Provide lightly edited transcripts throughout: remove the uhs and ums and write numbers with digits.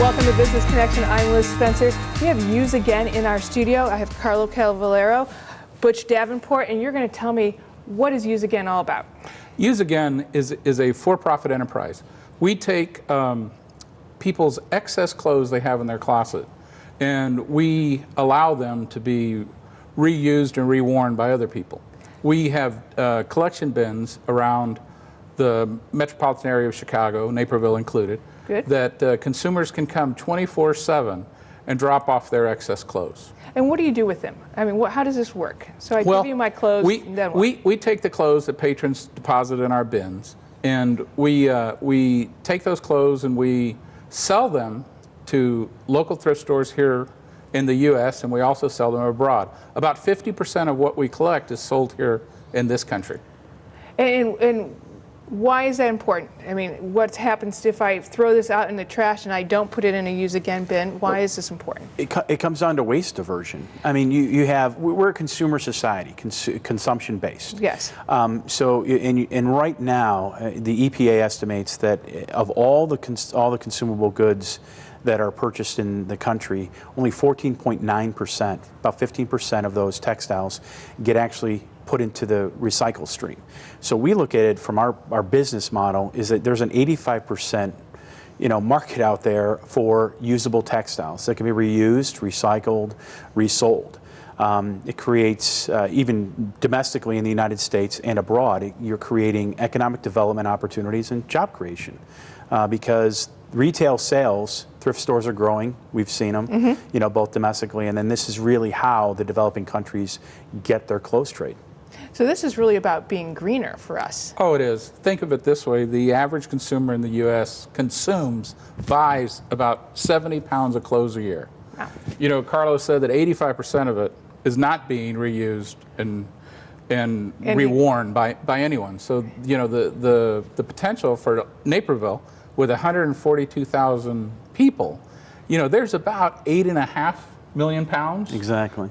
Welcome to Business Connection. I'm Liz Spencer. We have USAgain in our studio. I have Carlo Cavallaro, Butch Davenport, and you're going to tell me what is USAgain all about. USAgain is a for-profit enterprise. We take people's excess clothes they have in their closet, and we allow them to be reused and reworn by other people. We have collection bins around the metropolitan area of Chicago, Naperville included, that consumers can come 24/7 and drop off their excess clothes. And what do you do with them? I mean, how does this work? So I give you my clothes, and then what? We take the clothes that patrons deposit in our bins, and we take those clothes and we sell them to local thrift stores here in the U.S., and we also sell them abroad. About 50% of what we collect is sold here in this country. And why is that important? I mean, what happens if I throw this out in the trash and I don't put it in a USAgain bin? Why is this important? It comes down to waste diversion. I mean, we're a consumer society, consumption based. Yes. And right now, the EPA estimates that of all the consumable goods that are purchased in the country, only 14.9%, about 15% of those textiles get actually put into the recycle stream. So we look at it from our business model is that there's an 85% market out there for usable textiles that can be reused, recycled, resold. It creates, even domestically in the United States and abroad, you're creating economic development opportunities and job creation because retail sales, thrift stores are growing. We've seen them, both domestically, and then this is really how the developing countries get their clothes trade. So this is really about being greener for us. Oh, it is. Think of it this way. The average consumer in the U.S. buys about 70 pounds of clothes a year. Wow. Carlo said that 85% of it is not being reused and reworn by anyone. So, the potential for Naperville with 142,000 people, there's about 8.5 million pounds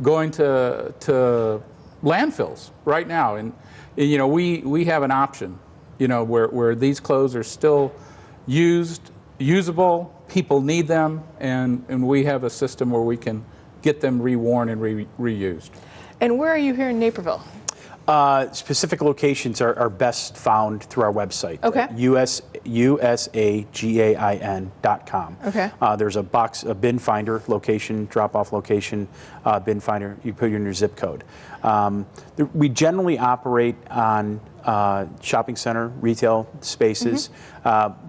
going to landfills right now, and we have an option, where these clothes are still usable, people need them, and we have a system where we can get them reworn and reused. And where are you here in Naperville? Specific locations are best found through our website. Okay. USAgain.com. Okay. There's a bin finder location, drop-off location, bin finder. You put in your zip code. We generally operate on shopping center, retail spaces.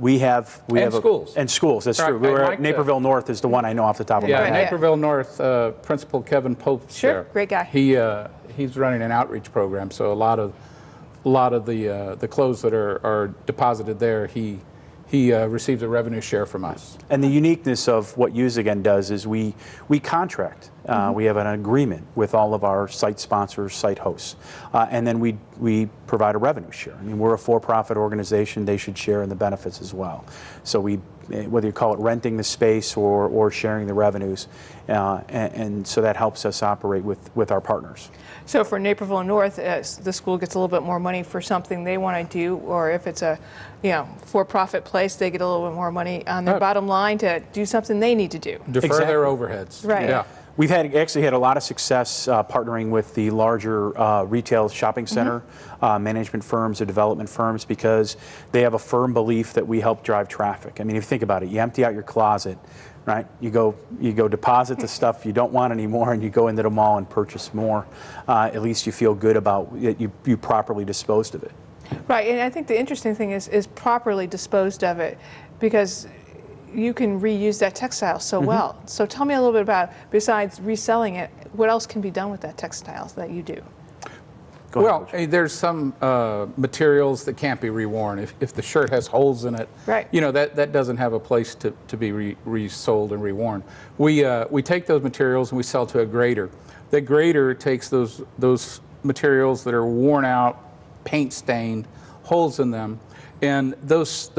We have schools. And schools. That's true. Naperville North is the one I know off the top of my head. Naperville North, Principal Kevin Pope's there. Great guy. He's running an outreach program, so a lot of the clothes that are deposited there, he receives a revenue share from us. And the uniqueness of what USAgain does is we contract. We have an agreement with all of our site sponsors, site hosts, and then we provide a revenue share. I mean, we're a for-profit organization; they should share in the benefits as well. So whether you call it renting the space or sharing the revenues, and so that helps us operate with our partners. So for Naperville North, the school gets a little bit more money for something they want to do, or if it's a for-profit place, they get a little bit more money on their bottom line to do something they need to do. Defer their overheads. Right. Yeah. We've actually had a lot of success partnering with the larger retail shopping center management firms or development firms because they have a firm belief that we help drive traffic. I mean, if you think about it, you empty out your closet, right? You go deposit the stuff you don't want anymore, and you go into the mall and purchase more. At least you feel good about it. You properly disposed of it. Right, and I think the interesting thing is properly disposed of it, because you can reuse that textile so well. So tell me a little bit about, besides reselling it, what else can be done with that textiles that you do? Well, there's some materials that can't be reworn. If the shirt has holes in it, right, that doesn't have a place to be resold and reworn. We take those materials and we sell to a grader. The grader takes those materials that are worn out, paint stained, holes in them, and those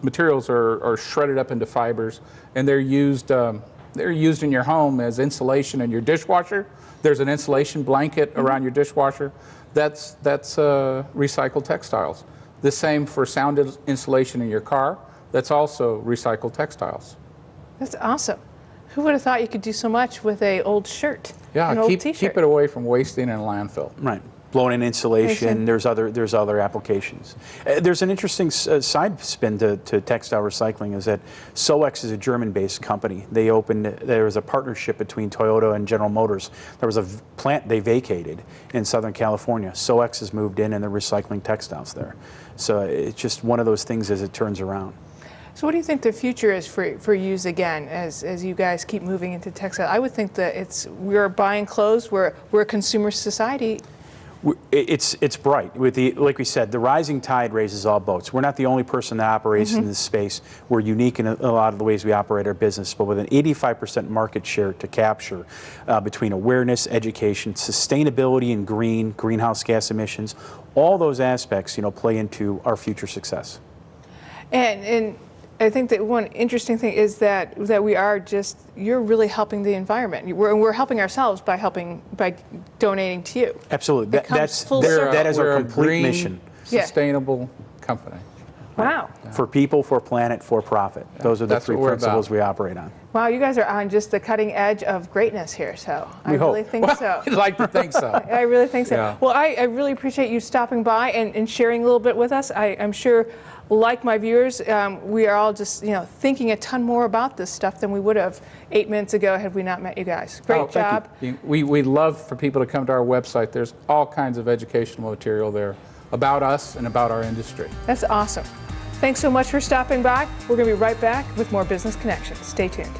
materials are shredded up into fibers, and they're used in your home as insulation in your dishwasher. There's an insulation blanket around your dishwasher. That's recycled textiles. The same for sound insulation in your car. That's also recycled textiles. That's awesome. Who would have thought you could do so much with a old shirt? Yeah, an old keep T-shirt. it away from wasting in a landfill. Right. Blown-in insulation. There's other applications. There's an interesting side spin to textile recycling is that SOEX is a German-based company. There was a partnership between Toyota and General Motors. There was a plant they vacated in Southern California. SOEX has moved in and they're recycling textiles there. So it's just one of those things as it turns around. So what do you think the future is for USAgain as you guys keep moving into textile? I would think that we're buying clothes, we're a consumer society. It's bright. Like we said, the rising tide raises all boats. We're not the only person that operates in this space. We're unique in a lot of the ways we operate our business, but with an 85% market share to capture between awareness, education, sustainability, and greenhouse gas emissions, all those aspects, play into our future success. And I think that one interesting thing is that you're really helping the environment. We're helping ourselves by donating to you. Absolutely. That is our complete green, mission. Sustainable company. Wow. For people, for planet, for profit. Those are the three principles we operate on. Wow, you guys are on just the cutting edge of greatness here, so I really think so. I'd like to think so. I really think so. Yeah. Well, I really appreciate you stopping by and sharing a little bit with us. I'm sure, like my viewers, we are all just thinking a ton more about this stuff than we would have 8 minutes ago had we not met you guys. Great job. We'd love for people to come to our website. There's all kinds of educational material there about us and about our industry. That's awesome. Thanks so much for stopping by. We're going to be right back with more Business Connection. Stay tuned.